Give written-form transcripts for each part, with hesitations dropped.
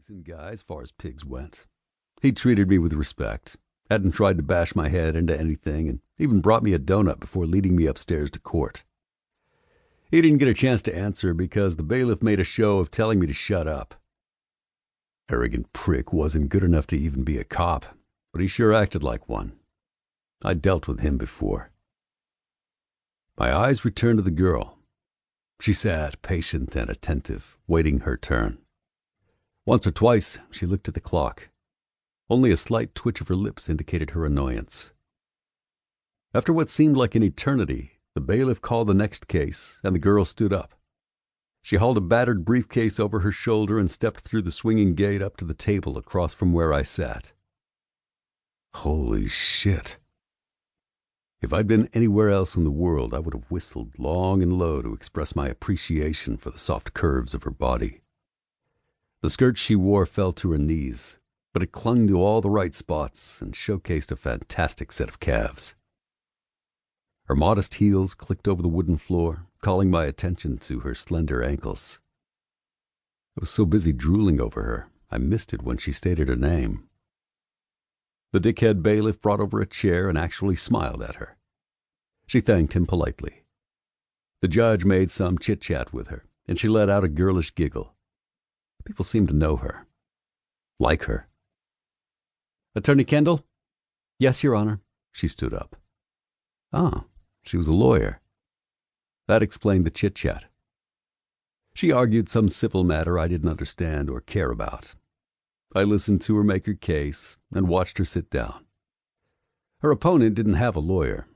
decent guy as far as pigs went. He treated me with respect, hadn't tried to bash my head into anything, and even brought me a donut before leading me upstairs to court. He didn't get a chance to answer because the bailiff made a show of telling me to shut up. Arrogant prick wasn't good enough to even be a cop, but he sure acted like one. I'd dealt with him before. My eyes returned to the girl. She sat, patient and attentive, waiting her turn. Once or twice, she looked at the clock. Only a slight twitch of her lips indicated her annoyance. After what seemed like an eternity, the bailiff called the next case, and the girl stood up. She hauled a battered briefcase over her shoulder and stepped through the swinging gate up to the table across from where I sat. Holy shit. If I'd been anywhere else in the world, I would have whistled long and low to express my appreciation for the soft curves of her body. The skirt she wore fell to her knees, but it clung to all the right spots and showcased a fantastic set of calves. Her modest heels clicked over the wooden floor, calling my attention to her slender ankles. I was so busy drooling over her, I missed it when she stated her name. The dickhead bailiff brought over a chair and actually smiled at her. She thanked him politely. The judge made some chit-chat with her, and she let out a girlish giggle. People seemed to know her, like her. "Attorney Kendall?" "Yes, Your Honor." She stood up. Ah, she was a lawyer. That explained the chit-chat. She argued some civil matter I didn't understand or care about. I listened to her make her case and watched her sit down. Her opponent didn't have a lawyer.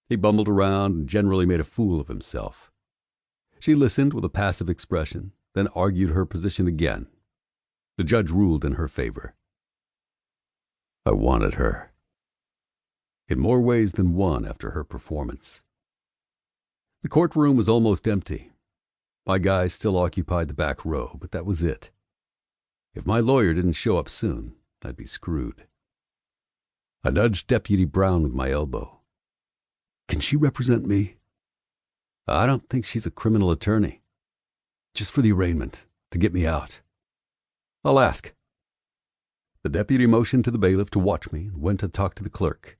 He bumbled around and generally made a fool of himself. She listened with a passive expression, then argued her position again. The judge ruled in her favor. I wanted her. In more ways than one after her performance. The courtroom was almost empty. My guys still occupied the back row, but that was it. If my lawyer didn't show up soon, I'd be screwed. I nudged Deputy Brown with my elbow. "Can she represent me?" "I don't think she's a criminal attorney." "Just for the arraignment, to get me out." "I'll ask." The deputy motioned to the bailiff to watch me and went to talk to the clerk.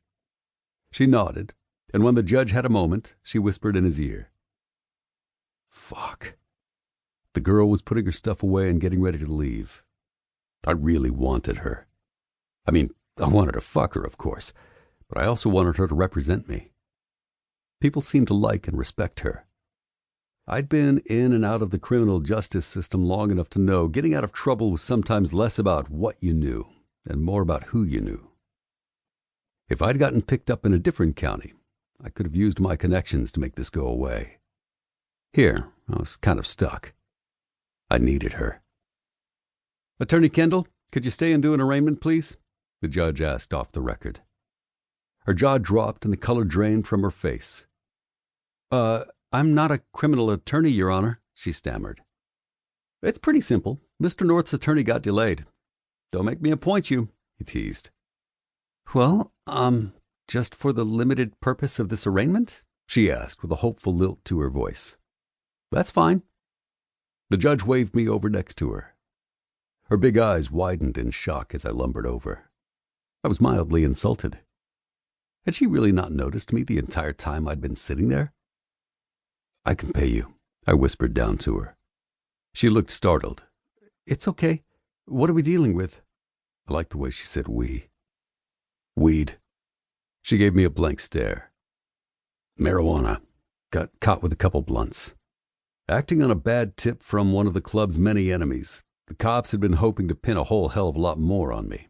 She nodded, and when the judge had a moment, she whispered in his ear. Fuck. The girl was putting her stuff away and getting ready to leave. I really wanted her. I mean, I wanted to fuck her, of course, but I also wanted her to represent me. People seemed to like and respect her. I'd been in and out of the criminal justice system long enough to know getting out of trouble was sometimes less about what you knew and more about who you knew. If I'd gotten picked up in a different county, I could have used my connections to make this go away. Here, I was kind of stuck. I needed her. "Attorney Kendall, could you stay and do an arraignment, please?" the judge asked off the record. Her jaw dropped and the color drained from her face. I'm not a criminal attorney, Your Honor," she stammered. "It's pretty simple. Mr. North's attorney got delayed. Don't make me appoint you," he teased. "Well, just for the limited purpose of this arraignment?" she asked with a hopeful lilt to her voice. "That's fine." The judge waved me over next to her. Her big eyes widened in shock as I lumbered over. I was mildly insulted. Had she really not noticed me the entire time I'd been sitting there? "I can pay you," I whispered down to her. She looked startled. "It's okay. What are we dealing with?" I liked the way she said we. "Weed." She gave me a blank stare. "Marijuana. Got caught with a couple blunts." Acting on a bad tip from one of the club's many enemies, the cops had been hoping to pin a whole hell of a lot more on me.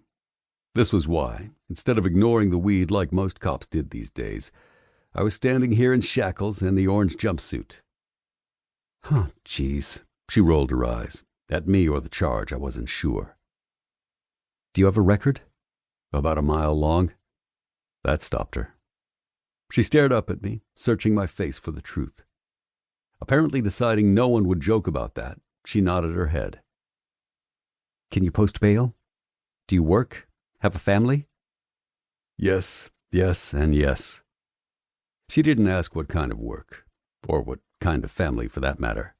This was why, instead of ignoring the weed like most cops did these days, I was standing here in shackles and the orange jumpsuit. "Huh, geez." She rolled her eyes. At me or the charge, I wasn't sure. "Do you have a record?" "About a mile long." That stopped her. She stared up at me, searching my face for the truth. Apparently deciding no one would joke about that, she nodded her head. "Can you post bail? Do you work? Have a family?" Yes, and yes. She didn't ask what kind of work, or what kind of family for that matter.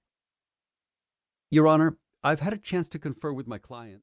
"Your Honor, I've had a chance to confer with my client."